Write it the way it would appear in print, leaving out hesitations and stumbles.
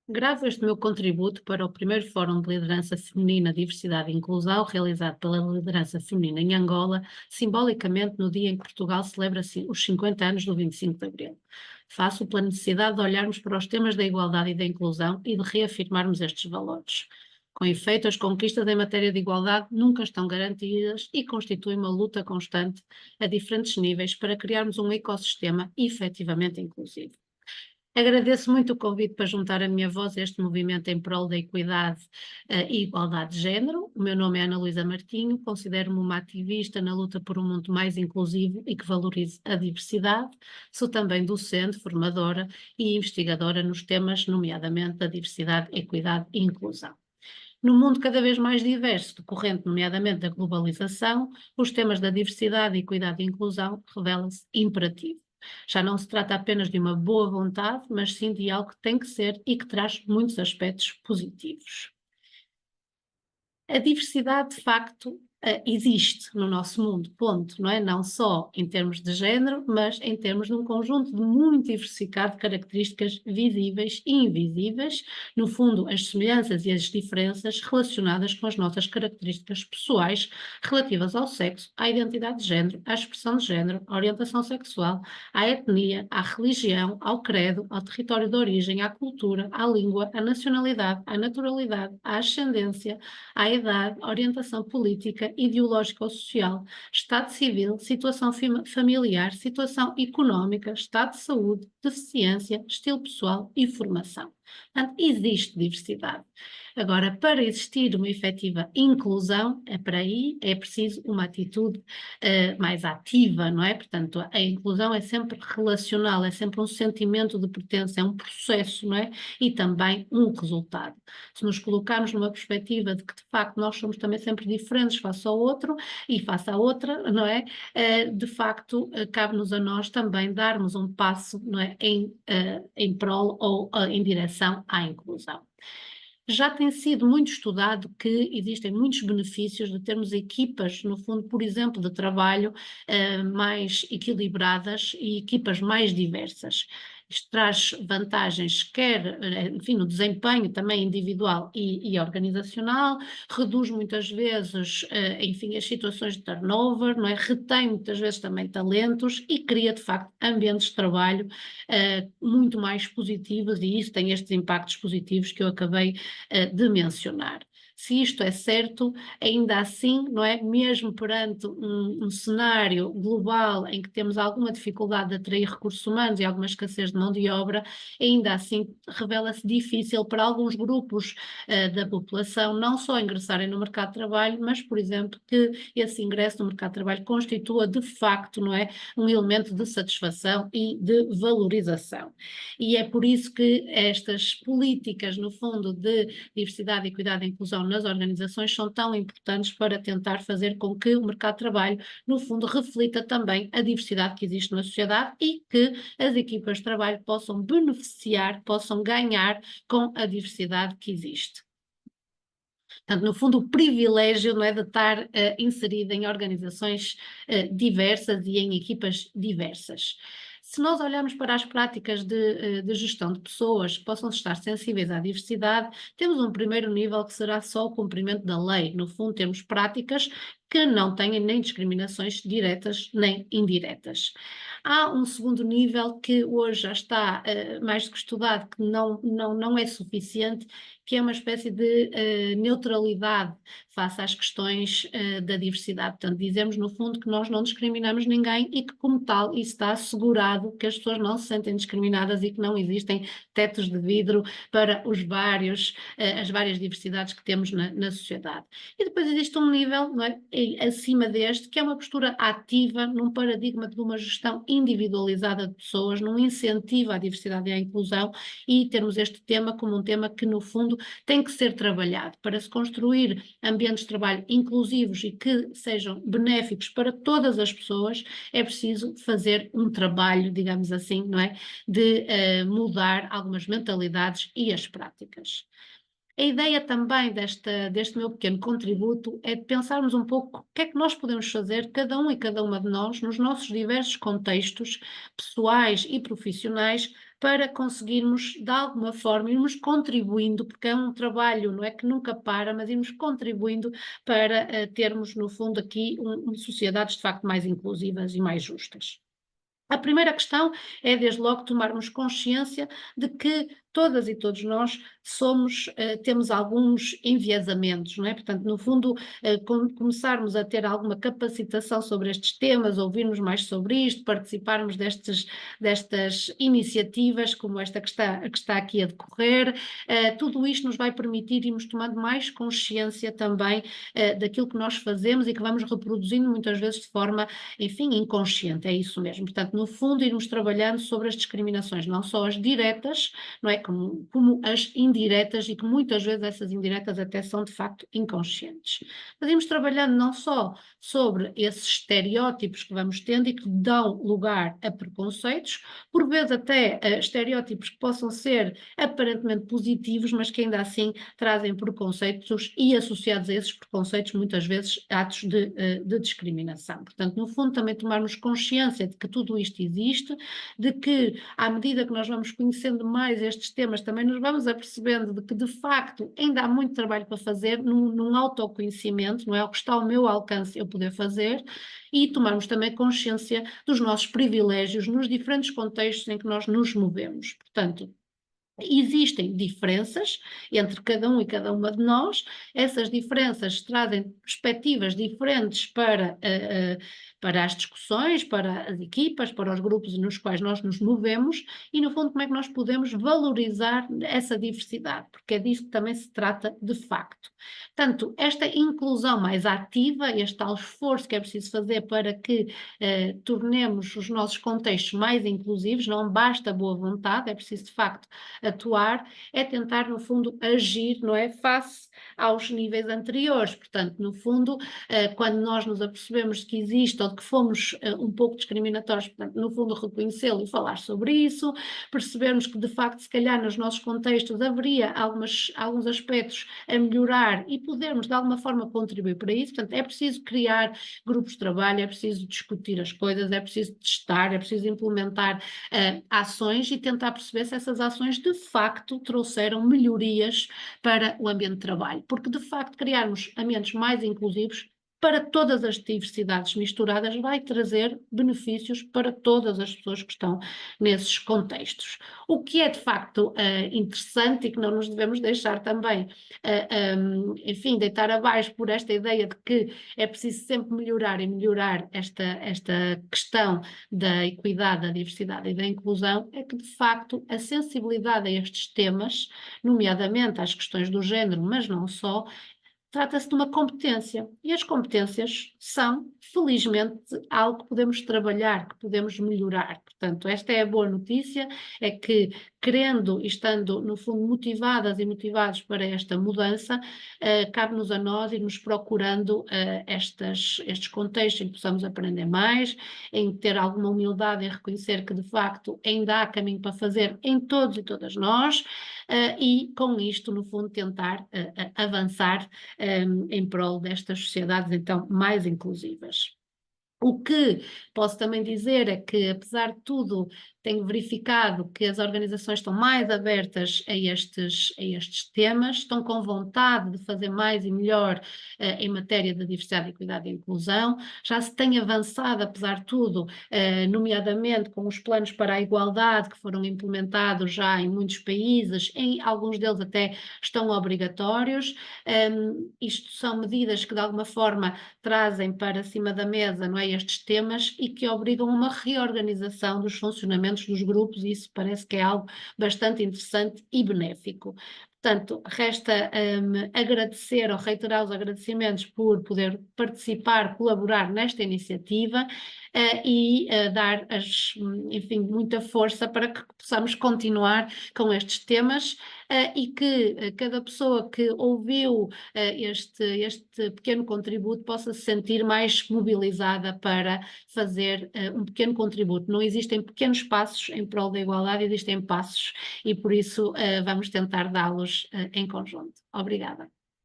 Gravo este meu contributo para o primeiro Fórum de Liderança Feminina, Diversidade e Inclusão, realizado pela liderança feminina em Angola, simbolicamente no dia em que Portugal celebra os 50 anos do 25 de Abril. Faço pela necessidade de olharmos para os temas da igualdade e da inclusão e de reafirmarmos estes valores. Com efeito, as conquistas em matéria de igualdade nunca estão garantidas e constituem uma luta constante a diferentes níveis para criarmos um ecossistema efetivamente inclusivo. Agradeço muito o convite para juntar a minha voz a este movimento em prol da equidade e igualdade de género. O meu nome é Ana Luísa Martinho, considero-me uma ativista na luta por um mundo mais inclusivo e que valorize a diversidade. Sou também docente, formadora e investigadora nos temas, nomeadamente da diversidade, equidade e inclusão. No mundo cada vez mais diverso, decorrente nomeadamente da globalização, os temas da diversidade, equidade e inclusão revelam-se imperativos. Já não se trata apenas de uma boa vontade, mas sim de algo que tem que ser e que traz muitos aspectos positivos. A diversidade, de facto, existe no nosso mundo, ponto, não é? Não só em termos de género, mas em termos de um conjunto de muito diversificado de características visíveis e invisíveis, no fundo, as semelhanças e as diferenças relacionadas com as nossas características pessoais relativas ao sexo, à identidade de género, à expressão de género, à orientação sexual, à etnia, à religião, ao credo, ao território de origem, à cultura, à língua, à nacionalidade, à naturalidade, à ascendência, à idade, orientação política, ideológica ou social, estado civil, situação familiar, situação económica, estado de saúde, deficiência, estilo pessoal e formação. Portanto, existe diversidade. Agora, para existir uma efetiva inclusão, para aí é preciso uma atitude mais ativa, não é? Portanto, a inclusão é sempre relacional, é sempre um sentimento de pertença, é um processo, não é? E também um resultado. Se nos colocarmos numa perspectiva de que, de facto, nós somos também sempre diferentes face ao outro e face à outra, não é? De facto, cabe-nos a nós também darmos um passo, não é? Em prol ou em direção à inclusão. Já tem sido muito estudado que existem muitos benefícios de termos equipas, no fundo, por exemplo, de trabalho mais equilibradas e equipas mais diversas. Isto traz vantagens, quer, enfim, no desempenho também individual e organizacional, reduz muitas vezes, enfim, as situações de turnover, não é? Retém muitas vezes também talentos e cria, de facto, ambientes de trabalho muito mais positivos, e isso tem estes impactos positivos que eu acabei de mencionar. Se isto é certo, ainda assim, não é? Mesmo perante um cenário global em que temos alguma dificuldade de atrair recursos humanos e alguma escassez de mão de obra, ainda assim revela-se difícil para alguns grupos da população não só ingressarem no mercado de trabalho, mas, por exemplo, que esse ingresso no mercado de trabalho constitua de facto, não é? Um elemento de satisfação e de valorização. E é por isso que estas políticas, no fundo, de diversidade, equidade e inclusão nas organizações são tão importantes para tentar fazer com que o mercado de trabalho, no fundo, reflita também a diversidade que existe na sociedade e que as equipas de trabalho possam beneficiar, possam ganhar com a diversidade que existe. Portanto, no fundo, o privilégio, não é, de estar inserida em organizações diversas e em equipas diversas. Se nós olharmos para as práticas de gestão de pessoas que possam estar sensíveis à diversidade, temos um primeiro nível que será só o cumprimento da lei. No fundo, temos práticas que não têm nem discriminações diretas nem indiretas. Há um segundo nível que hoje já está mais do que estudado, que não é suficiente, que é uma espécie de neutralidade face às questões da diversidade. Portanto, dizemos no fundo que nós não discriminamos ninguém e que, como tal, isso está assegurado que as pessoas não se sentem discriminadas e que não existem tetos de vidro para as várias diversidades que temos na sociedade. E depois existe um nível, não é, acima deste, que é uma postura ativa num paradigma de uma gestão individualizada de pessoas, num incentivo à diversidade e à inclusão, e termos este tema como um tema que, no fundo, tem que ser trabalhado para se construir ambientes de trabalho inclusivos e que sejam benéficos para todas as pessoas. É preciso fazer um trabalho, digamos assim, não é, de mudar algumas mentalidades e as práticas. A ideia também deste meu pequeno contributo é de pensarmos um pouco o que é que nós podemos fazer, cada um e cada uma de nós, nos nossos diversos contextos pessoais e profissionais, para conseguirmos, de alguma forma, irmos contribuindo, porque é um trabalho, não é que nunca para, mas irmos contribuindo para termos, no fundo, aqui sociedades de facto mais inclusivas e mais justas. A primeira questão é, desde logo, tomarmos consciência de que todas e todos nós temos alguns enviesamentos, não é? Portanto, no fundo, começarmos a ter alguma capacitação sobre estes temas, ouvirmos mais sobre isto, participarmos destas iniciativas, como esta que está aqui a decorrer, tudo isto nos vai permitir irmos tomando mais consciência também daquilo que nós fazemos e que vamos reproduzindo muitas vezes de forma, enfim, inconsciente, é isso mesmo. Portanto, no fundo, irmos trabalhando sobre as discriminações, não só as diretas, não é? Como as indiretas, e que muitas vezes essas indiretas até são de facto inconscientes. Mas irmos trabalhando não só sobre esses estereótipos que vamos tendo e que dão lugar a preconceitos, por vezes até estereótipos que possam ser aparentemente positivos, mas que ainda assim trazem preconceitos e associados a esses preconceitos muitas vezes atos de discriminação. Portanto, no fundo também tomarmos consciência de que tudo isto existe, de que à medida que nós vamos conhecendo mais estes temas, também nos vamos apercebendo de que de facto ainda há muito trabalho para fazer num autoconhecimento, não é o que está ao meu alcance eu poder fazer, e tomarmos também consciência dos nossos privilégios nos diferentes contextos em que nós nos movemos. Portanto, existem diferenças entre cada um e cada uma de nós, essas diferenças trazem perspectivas diferentes para as discussões, para as equipas, para os grupos nos quais nós nos movemos e, no fundo, como é que nós podemos valorizar essa diversidade, porque é disso que também se trata de facto. Portanto, esta inclusão mais ativa, este tal esforço que é preciso fazer para que tornemos os nossos contextos mais inclusivos, não basta boa vontade, é preciso de facto atuar, é tentar, no fundo, agir, não é? Face aos níveis anteriores. Portanto, no fundo, quando nós nos apercebemos que existe ou de que fomos um pouco discriminatórios, portanto, no fundo, reconhecê-lo e falar sobre isso, percebermos que, de facto, se calhar nos nossos contextos haveria alguns aspectos a melhorar e podermos, de alguma forma, contribuir para isso. Portanto, é preciso criar grupos de trabalho, é preciso discutir as coisas, é preciso testar, é preciso implementar ações e tentar perceber se essas ações de facto trouxeram melhorias para o ambiente de trabalho, porque de facto criarmos ambientes mais inclusivos para todas as diversidades misturadas vai trazer benefícios para todas as pessoas que estão nesses contextos. O que é de facto interessante e que não nos devemos deixar também, enfim, deitar abaixo por esta ideia de que é preciso sempre melhorar e melhorar esta questão da equidade, da diversidade e da inclusão, é que de facto a sensibilidade a estes temas, nomeadamente às questões do género, mas não só, trata-se de uma competência e as competências são, felizmente, algo que podemos trabalhar, que podemos melhorar. Portanto, esta é a boa notícia, é que querendo e estando, no fundo, motivadas e motivados para esta mudança, cabe-nos a nós irmos procurando estes contextos em que possamos aprender mais, em ter alguma humildade em reconhecer que, de facto, ainda há caminho para fazer em todos e todas nós, e com isto, no fundo, tentar avançar em prol destas sociedades, então, mais inclusivas. O que posso também dizer é que, apesar de tudo, tenho verificado que as organizações estão mais abertas a estes temas, estão com vontade de fazer mais e melhor em matéria de diversidade, equidade e inclusão. Já se tem avançado, apesar de tudo, nomeadamente com os planos para a igualdade que foram implementados já em muitos países, em alguns deles até estão obrigatórios. Isto são medidas que, de alguma forma, trazem para cima da mesa, não é, estes temas e que obrigam a uma reorganização dos funcionamentos dos grupos, e isso parece que é algo bastante interessante e benéfico. Portanto, resta agradecer ou reiterar os agradecimentos por poder participar, colaborar nesta iniciativa e dar, enfim, muita força para que possamos continuar com estes temas e que cada pessoa que ouviu este pequeno contributo possa se sentir mais mobilizada para fazer um pequeno contributo. Não existem pequenos passos em prol da igualdade, existem passos e por isso vamos tentar dá-los em conjunto. Obrigada.